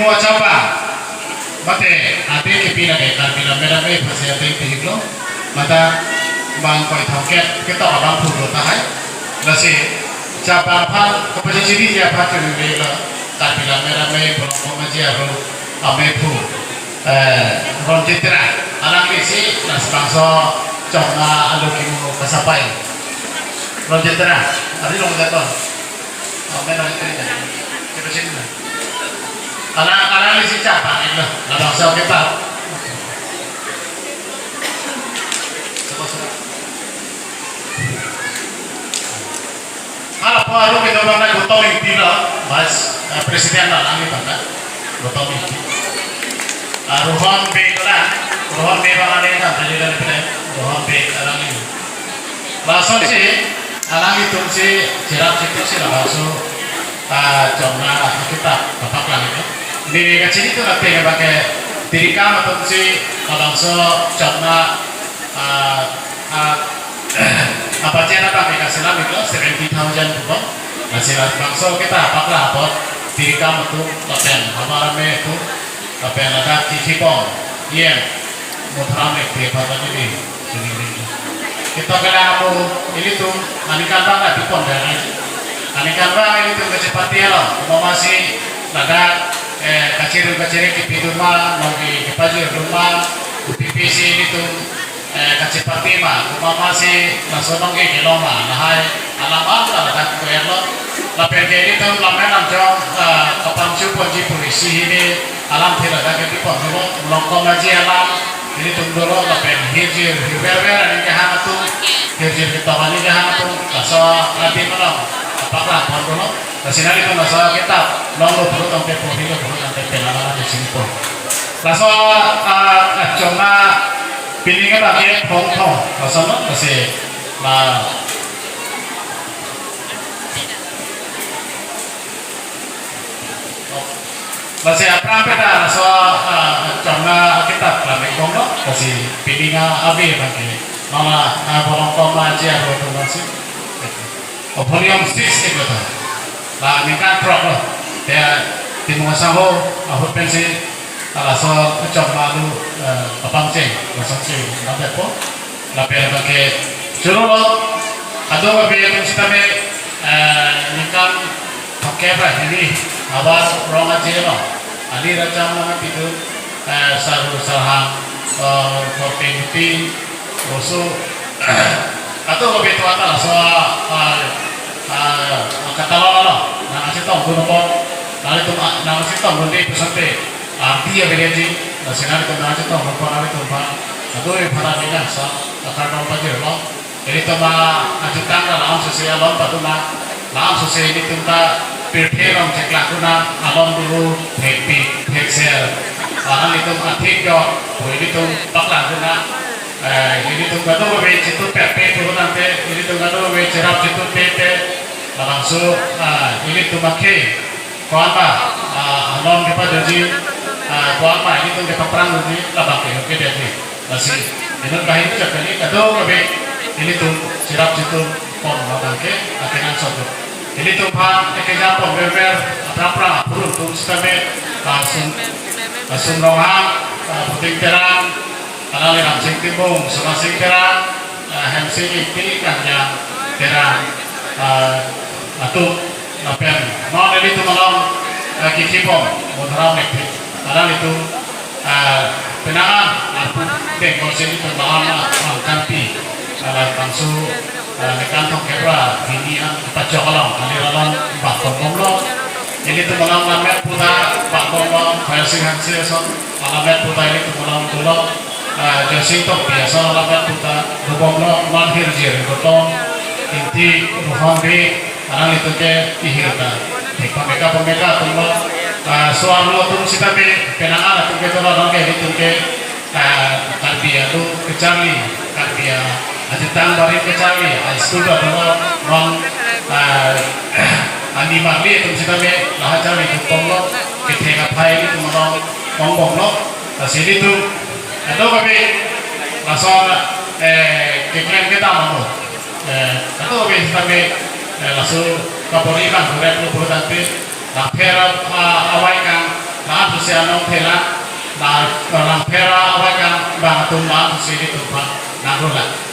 mua chapa mate ate ke pina ke kar pina mera me phase ate pihiklo mata bang koi thoket ke to bang phu ta hai la se chapa pha kapasi chiri ya pha ke le la kar pina mera me pro ma ji aro ame phu ron citra alang ke si nas bangso chongna alu kimu kasapai ron citra ari long daton ame ron citra ke pasi ni alang ni si chapa itu la bangso kita ala paru ke dalam na gotong ini lah mas presiden lah lagi bangga gotong ini Rohan B lah Rohan B bangga ni kan jadi dari mana Rohan B alang ini langsung sih alang itu sih jerat itu sih langsung jomna kita bapak lagi ni kecil itu nanti yang pakai dirikam atau sih langsung jomna apa cina pakai kasih lagi itu 70,000 bukan masih bangsa kita apa lah buat dirikam untuk lapen hamaran itu lapen ada kipong iya muteram di pada ini kita kena aku ini tuh anikan banget di pon dari anikan banget ini tuh kecepatan ya mau masih ada kacir di rumah mau di pajak rumah PPC ini tuh kacipati mah kuma masih nasonong ke geloma nahai alamat lah tak kuerlo lapor ini tuh lamenan jong kapangcu ponji polisi ini alam tidak ada ke pon dulu melongkong aja alam ini tuh dulu lapor hijir hiber ini kehan tuh hijir kita ini kehan tuh kaso nanti melong apakah pon dulu Nasional itu nasa kita nongol dulu sampai pohon dulu sampai penalaran di sini pun kaso cuma pilihnya lagi pong rasanya masih lah masih apa dah rasa karena kita lagi pong lo masih pilihnya abi lagi malah pong aja atau masih volume 6 itu lah ini kan truk lo dia di mengasaho aku pensi kalau soal ucap malu apa ceng, macam ceng, nampak apa? Lapar pakai curut, ada apa yang kita nikam pakai apa? Ini awal orang aja lo, ada raja mana itu sarhang, kopi, rosu, atau apa itu apa? Soal kata lo, nak asyik tahu guna pun, nak itu nak asyik tahu guna itu sampai arti ya beliau nasional itu nanti tuh berpengaruh itu pak, aduh para bina sa, karena apa je lo, ini tuh mah ajukan dalam sesuai alam batu mah, dalam sesuai ini tuh tak perhiasan cek lakukan alam dulu hekser, orang itu atik jo, ini tuh tak lakukan, ini tuh nggak tahu bagaimana itu pepe tuh nanti, ini tuh nggak tahu bagaimana cerap itu pepe, langsung ini tuh makai, kau apa, alam kita jadi apa ini tuh kita perang ini labak ya oke deh masih dengan bahan itu jadi kado ini tuh sirap situ pon labak ke akhirnya sobat ini tuh pak ekenya pon beber apa burung tuh sistemnya langsung rohang puting terang kalau lihat sing timbung sama sing terang hamsing ini kan yang terang atau lapen non ini tuh malam kikipong muteram nekti padahal itu penangan aku tengok sini pembahasan kampi langsung nekantong kebra ini kita jokolong aliran pak komlo ini tuh malam lamet putar pak komlo versi hasil son lamet putar ini tuh malam dulu jasing tok biasa lamet putar komlo malhir jir gotong inti ruhang di karena itu ke ihirta pemeka komlo soal lo pun sih tapi penangan atau kita orang kayak gitu ke kardia tuh kecari kardia ada tambari kecari sudah dulu non andi marli itu sih tapi lah cari itu ponglo kita ngapain itu mau ponglo sini tuh itu tapi langsung keklaim kita mau itu tapi langsung kapolri kan 2020 nanti nah, awal kan, nah, si anong pera na orang pera awakan bang tumbang si di tumpang nagulat